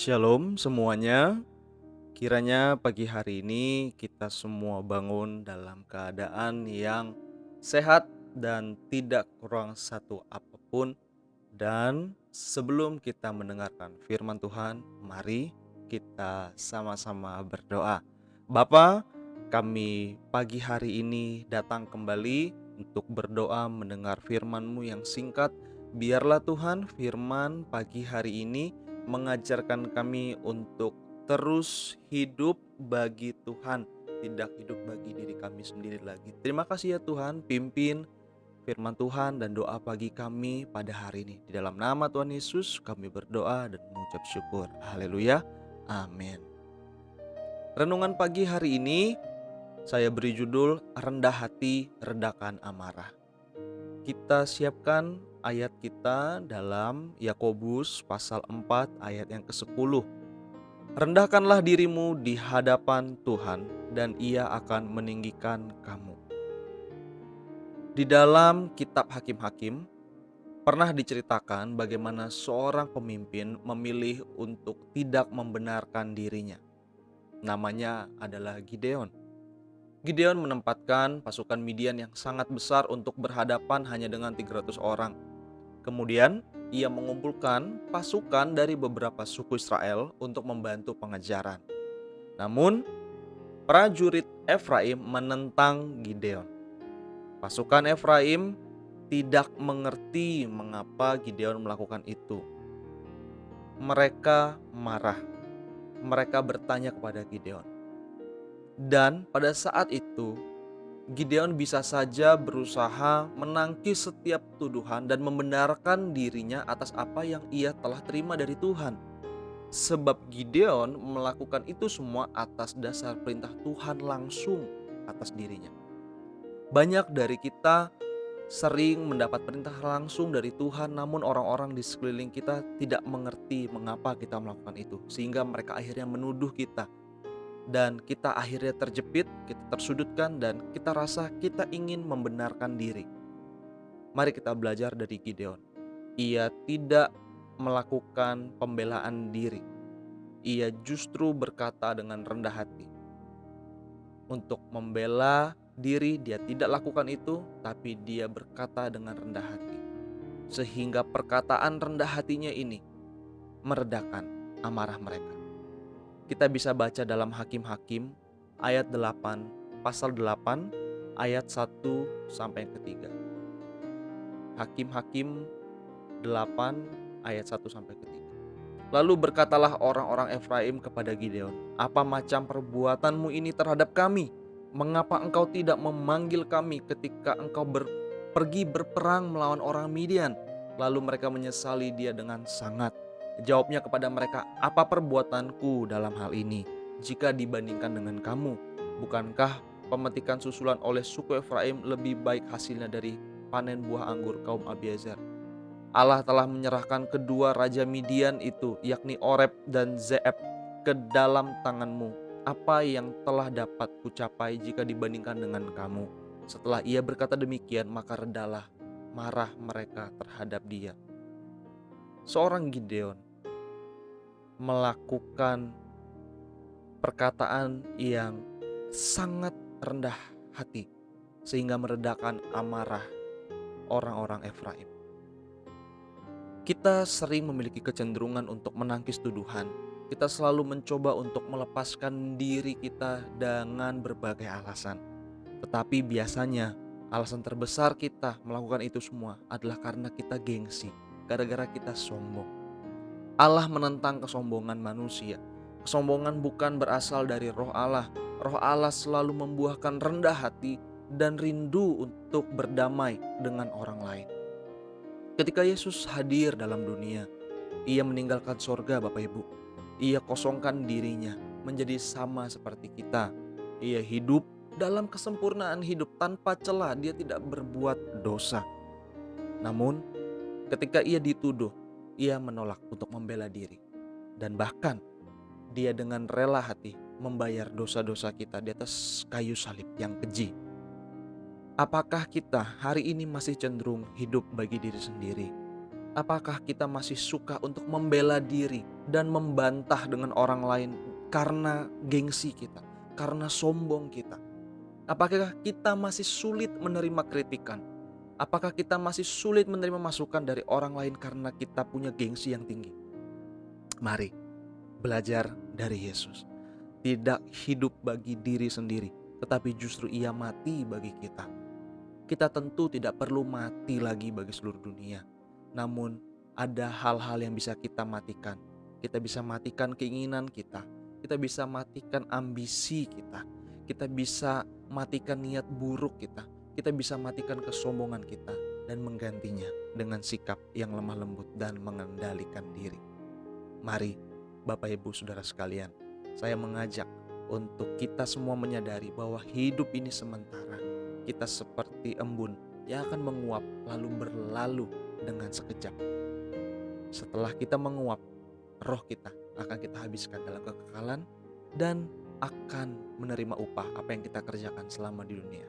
Shalom semuanya, kiranya pagi hari ini kita semua bangun dalam keadaan yang sehat dan tidak kurang satu apapun. Dan sebelum kita mendengarkan firman Tuhan, mari kita sama-sama berdoa. Bapa, kami pagi hari ini datang kembali untuk berdoa mendengar firman-Mu yang singkat. Biarlah Tuhan firman pagi hari ini mengajarkan kami untuk terus hidup bagi Tuhan, tidak hidup bagi diri kami sendiri lagi. Terima kasih ya Tuhan, pimpin firman Tuhan dan doa pagi kami pada hari ini. Di dalam nama Tuhan Yesus kami berdoa dan mengucap syukur. Haleluya. Amin. Renungan pagi hari ini saya beri judul Rendah Hati, Redakan Amarah. Kita siapkan ayat kita dalam Yakobus pasal 4 ayat yang ke-10. Rendahkanlah dirimu di hadapan Tuhan dan Ia akan meninggikan kamu. Di dalam kitab Hakim-Hakim pernah diceritakan bagaimana seorang pemimpin memilih untuk tidak membenarkan dirinya. Namanya adalah Gideon. Gideon menempatkan pasukan Midian yang sangat besar untuk berhadapan hanya dengan 300 orang. Kemudian ia mengumpulkan pasukan dari beberapa suku Israel untuk membantu pengejaran. Namun prajurit Efraim menentang Gideon. Pasukan Efraim tidak mengerti mengapa Gideon melakukan itu. Mereka marah. Mereka bertanya kepada Gideon. Dan pada saat itu, Gideon bisa saja berusaha menangkis setiap tuduhan dan membenarkan dirinya atas apa yang ia telah terima dari Tuhan. Sebab Gideon melakukan itu semua atas dasar perintah Tuhan langsung atas dirinya. Banyak dari kita sering mendapat perintah langsung dari Tuhan, namun orang-orang di sekeliling kita tidak mengerti mengapa kita melakukan itu, sehingga mereka akhirnya menuduh kita. Dan kita akhirnya terjepit, kita tersudutkan, dan kita rasa kita ingin membenarkan diri. Mari kita belajar dari Gideon. Ia tidak melakukan pembelaan diri. Ia justru berkata dengan rendah hati. Untuk membela diri dia tidak lakukan itu, tapi dia berkata dengan rendah hati. Sehingga perkataan rendah hatinya ini meredakan amarah mereka. Kita bisa baca dalam Hakim-Hakim ayat 8, pasal 8, ayat 1 sampai yang ketiga. Hakim-Hakim 8, ayat 1 sampai ketiga. Lalu berkatalah orang-orang Efraim kepada Gideon, "Apa macam perbuatanmu ini terhadap kami? Mengapa engkau tidak memanggil kami ketika engkau pergi berperang melawan orang Midian?" Lalu mereka menyesali dia dengan sangat. Jawabnya kepada mereka, "Apa perbuatanku dalam hal ini jika dibandingkan dengan kamu? Bukankah pemetikan susulan oleh suku Efraim lebih baik hasilnya dari panen buah anggur kaum Abiezar? Allah telah menyerahkan kedua raja Midian itu, yakni Oreb dan Zeeb, ke dalam tanganmu. Apa yang telah dapat kucapai jika dibandingkan dengan kamu?" Setelah ia berkata demikian, maka redalah marah mereka terhadap dia. Seorang Gideon melakukan perkataan yang sangat rendah hati sehingga meredakan amarah orang-orang Efraim. Kita sering memiliki kecenderungan untuk menangkis tuduhan. Kita selalu mencoba untuk melepaskan diri kita dengan berbagai alasan. Tetapi biasanya alasan terbesar kita melakukan itu semua adalah karena kita gengsi, gara-gara kita sombong. Allah menentang kesombongan manusia. Kesombongan bukan berasal dari Roh Allah. Roh Allah selalu membuahkan rendah hati dan rindu untuk berdamai dengan orang lain. Ketika Yesus hadir dalam dunia, ia meninggalkan sorga, Bapak Ibu. Ia kosongkan dirinya menjadi sama seperti kita. Ia hidup dalam kesempurnaan hidup tanpa celah. Dia tidak berbuat dosa. Namun ketika ia dituduh, ia menolak untuk membela diri. Dan bahkan dia dengan rela hati membayar dosa-dosa kita di atas kayu salib yang keji. Apakah kita hari ini masih cenderung hidup bagi diri sendiri? Apakah kita masih suka untuk membela diri dan membantah dengan orang lain karena gengsi kita, karena sombong kita? Apakah kita masih sulit menerima kritikan? Apakah kita masih sulit menerima masukan dari orang lain karena kita punya gengsi yang tinggi? Mari belajar dari Yesus. Tidak hidup bagi diri sendiri, tetapi justru Ia mati bagi kita. Kita tentu tidak perlu mati lagi bagi seluruh dunia. Namun ada hal-hal yang bisa kita matikan. Kita bisa matikan keinginan kita. Kita bisa matikan ambisi kita. Kita bisa matikan niat buruk kita. Kita bisa matikan kesombongan kita dan menggantinya dengan sikap yang lemah lembut dan mengendalikan diri. Mari Bapak Ibu Saudara sekalian, saya mengajak untuk kita semua menyadari bahwa hidup ini sementara. Kita seperti embun yang akan menguap lalu berlalu dengan sekejap. Setelah kita menguap, roh kita akan kita habiskan dalam kekekalan dan akan menerima upah apa yang kita kerjakan selama di dunia.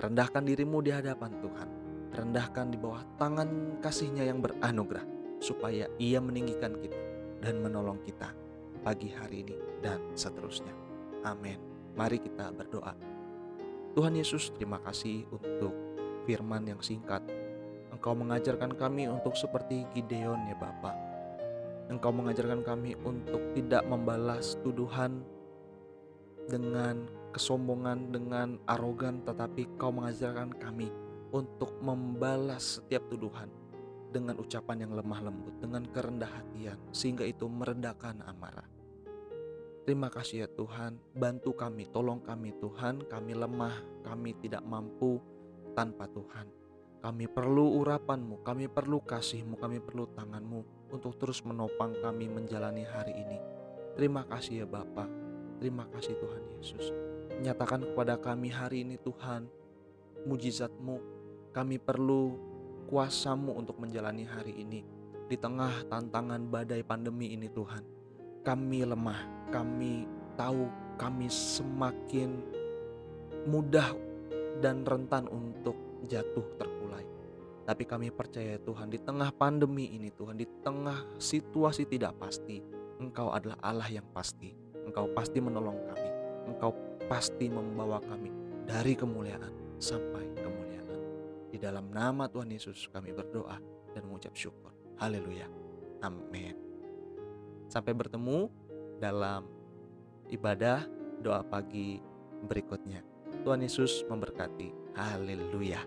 Rendahkan dirimu di hadapan Tuhan. Rendahkan di bawah tangan kasih-Nya yang beranugerah, supaya Ia meninggikan kita dan menolong kita pagi hari ini dan seterusnya. Amin. Mari kita berdoa. Tuhan Yesus, terima kasih untuk firman yang singkat. Engkau mengajarkan kami untuk seperti Gideon ya Bapa. Engkau mengajarkan kami untuk tidak membalas tuduhan dengan kesombongan, dengan arogan, tetapi Kau mengajarkan kami untuk membalas setiap tuduhan dengan ucapan yang lemah lembut, dengan kerendah hatian, sehingga itu meredakan amarah. Terima kasih ya Tuhan, bantu kami, tolong kami Tuhan, kami lemah, kami tidak mampu tanpa Tuhan. Kami perlu urapan-Mu, kami perlu kasih-Mu, kami perlu tangan-Mu untuk terus menopang kami menjalani hari ini. Terima kasih ya Bapa, terima kasih Tuhan Yesus. Nyatakan kepada kami hari ini Tuhan, mujizat-Mu, kami perlu kuasa-Mu untuk menjalani hari ini. Di tengah tantangan badai pandemi ini Tuhan, kami lemah, kami tahu kami semakin mudah dan rentan untuk jatuh terkulai. Tapi kami percaya Tuhan, di tengah pandemi ini Tuhan, di tengah situasi tidak pasti, Engkau adalah Allah yang pasti. Engkau pasti menolong kami, Engkau pasti membawa kami dari kemuliaan sampai kemuliaan. Di dalam nama Tuhan Yesus kami berdoa dan mengucap syukur. Haleluya. Amin. Sampai bertemu dalam ibadah doa pagi berikutnya. Tuhan Yesus memberkati. Haleluya.